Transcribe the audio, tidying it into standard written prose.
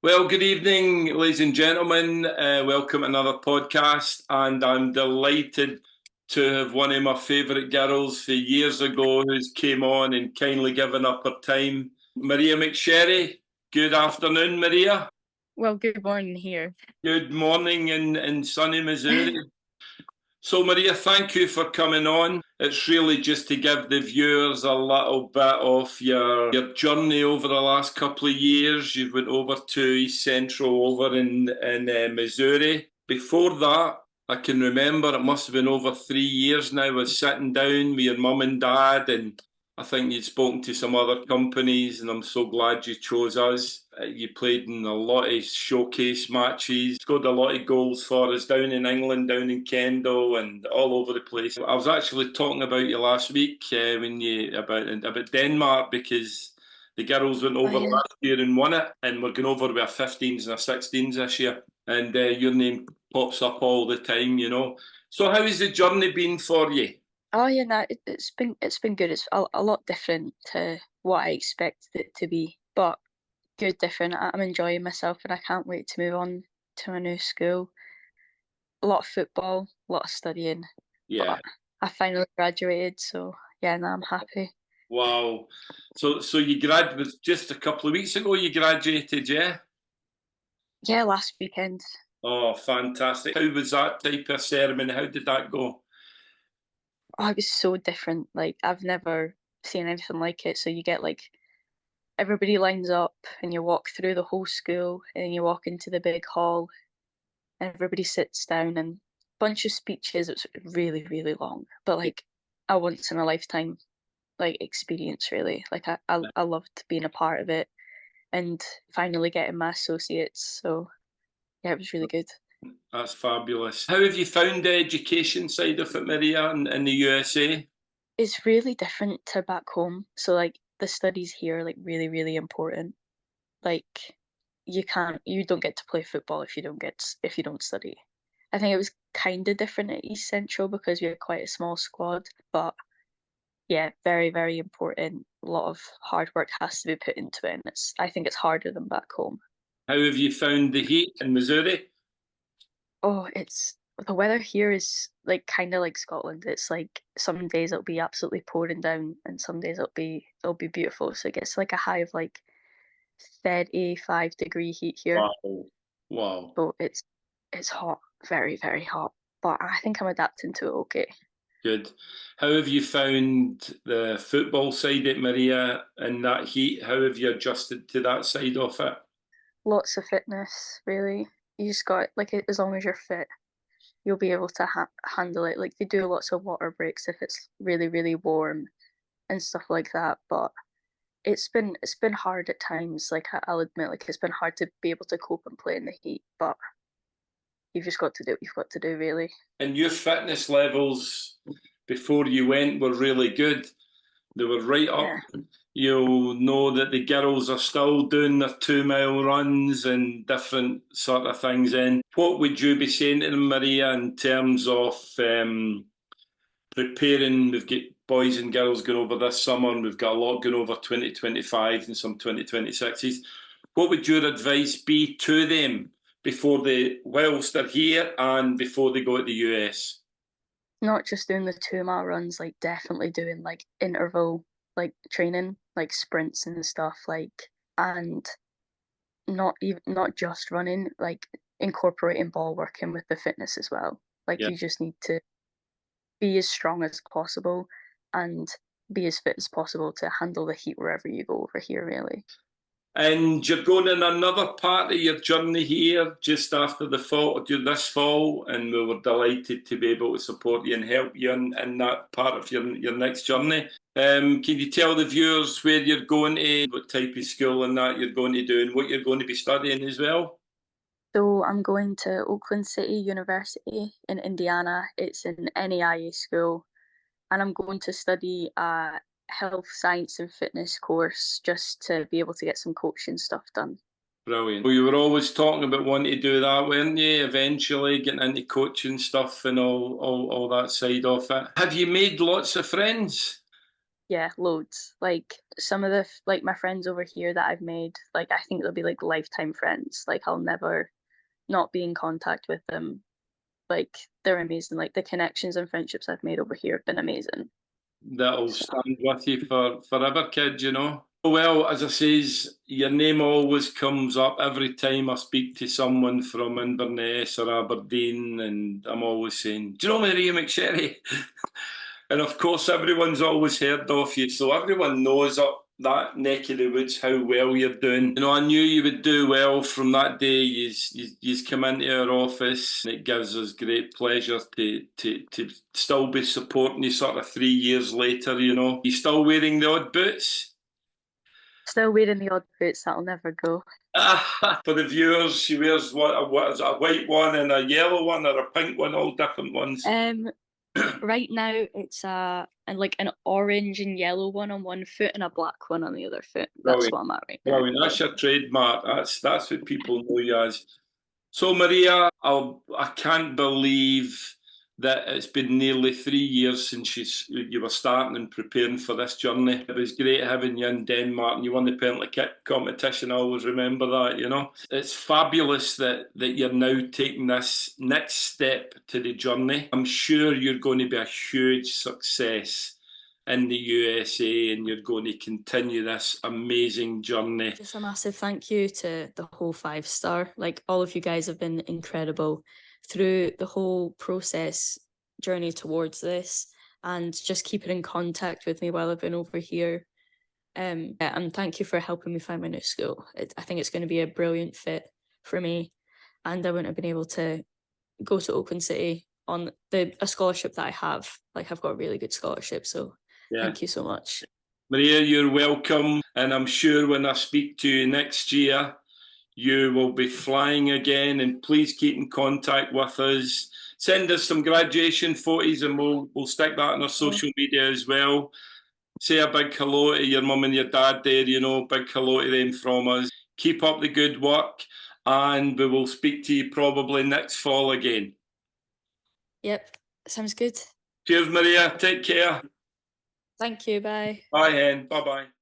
Well, good evening, ladies and gentlemen. Welcome to another podcast, and I'm delighted to have one of my favourite girls for years ago who's came on and kindly given up her time. Maria McSherry. Good afternoon, Maria. Well, good morning here. Good morning in sunny Missouri. So, Maria, thank you for coming on. It's really just to give the viewers a little bit of your journey over the last couple of years. You went over to East Central over in Missouri. Before that, I can remember it must have been over 3 years now. I was sitting down with your mum and dad, and I think you'd spoken to some other companies, and I'm so glad you chose us. You played in a lot of showcase matches, scored a lot of goals for us down in England, down in Kendal, and all over the place. I was actually talking about you last week when you about Denmark because the girls went Oh over yeah. last year and won it, and we're going over with our 15s and our 16s this year. And your name pops up all the time, you know. So, how has the journey been for you? Oh yeah. No, it's been good. It's a lot different to what I expected it to be, but good different. I'm enjoying myself, and I can't wait to move on to a new school. A lot of football, a lot of studying, Yeah. but I finally graduated, so yeah, now I'm happy. Wow. So you graduated just a couple of weeks ago. You graduated, yeah? Yeah, last weekend. Oh, fantastic. How was that type of ceremony? How did that go? Oh, it was so different. Like I've never seen anything like it. So you get like everybody lines up, and you walk through the whole school, and then you walk into the big hall, everybody sits down and bunch of speeches. It's really, really long, but like a once in a lifetime like experience really. Like I loved being a part of it and finally getting my associates. So yeah, it was really good. That's fabulous. How have you found the education side of it, Maria, in the USA? It's really different to back home. So like the studies here are like really, really important. Like you don't get to play football if you don't study. I think it was kind of different at East Central because we had quite a small squad, but yeah, very, very important. A lot of hard work has to be put into it, and I think it's harder than back home. How have you found the heat in Missouri? Oh, it's the weather here is like kind of like Scotland. It's like some days it'll be absolutely pouring down, and some days it'll be beautiful. So it gets like a high of like 35-degree heat here. Wow. Wow. So it's hot, very, very hot. But I think I'm adapting to it okay. Good. How have you found the football side at Maria in that heat? How have you adjusted to that side of it? Lots of fitness, really. You just got like as long as you're fit, you'll be able to handle it. Like they do lots of water breaks if it's really, really warm and stuff like that. But it's been hard at times. Like I'll admit, like it's been hard to be able to cope and play in the heat. But you've just got to do what you've got to do, really. And your fitness levels before you went were really good. They were right up. Yeah. You'll know that the girls are still doing their 2 mile runs and different sort of things. And what would you be saying to them, Maria, in terms of preparing? We've got boys and girls going over this summer, and we've got a lot going over 2025 and some 2026s. What would your advice be to them before whilst they're here and before they go to the US? Not just doing the 2 mile runs, like definitely doing like interval like training, like sprints and stuff, like and not just running, like incorporating ball working with the fitness as well. Like Yeah. you just need to be as strong as possible and be as fit as possible to handle the heat wherever you go over here, really. And you're going in another part of your journey here just after the fall, this fall, and we were delighted to be able to support you and help you in that part of your next journey. Can you tell the viewers where you're going to, what type of school and that you're going to do, and what you're going to be studying as well? So I'm going to Oakland City University in Indiana. It's an NAIA school, and I'm going to study a health science and fitness course just to be able to get some coaching stuff done. Brilliant. Well, you were always talking about wanting to do that, weren't you? Eventually getting into coaching stuff and all that side of it. Have you made lots of friends? Yeah, loads. Like some of the like my friends over here that I've made, like I think they'll be like lifetime friends. Like I'll never not be in contact with them. Like they're amazing. Like the connections and friendships I've made over here have been amazing. That'll So stand with you for forever, kid, you know. Well, as I says, your name always comes up every time I speak to someone from Inverness or Aberdeen, and I'm always saying, "Do you know Maria McSherry?" And of course, everyone's always heard of you, so everyone knows up that neck of the woods how well you're doing. You know, I knew you would do well from that day you come into our office. And it gives us great pleasure to still be supporting you sort of 3 years later, you know. You still wearing the odd boots? still wearing the odd boots that'll never go. For the viewers, she wears what is it, a white one and a yellow one or a pink one, all different ones. Um, right now it's and like an orange and yellow one on one foot and a black one on the other foot. That's Brilliant. what I'm at right now. Brilliant. That's your trademark. That's what people know you as. So, Maria, I can't believe that it's been nearly 3 years since you were starting and preparing for this journey. It was great having you in Denmark, and you won the penalty kick competition. I always remember that, you know. It's fabulous that you're now taking this next step to the journey. I'm sure you're going to be a huge success in the USA, and you're going to continue this amazing journey. Just a massive thank you to the whole 5 star. Like all of you guys have been incredible through the whole process journey towards this and just keeping in contact with me while I've been over here. Yeah, and thank you for helping me find my new school. I think it's going to be a brilliant fit for me, and I wouldn't have been able to go to Oakland City on a scholarship that I have. Like I've got a really good scholarship, so Yeah. thank you so much. Maria, you're welcome. And I'm sure when I speak to you next year, you will be flying again. And please keep in contact with us. Send us some graduation photos and we'll stick that on our social media as well. Say a big hello to your mum and your dad there, you know, big hello to them from us. Keep up the good work and we will speak to you probably next fall again. Yep, sounds good. Cheers, Maria. Take care. Thank you. Bye. Bye, Hen. Bye-bye.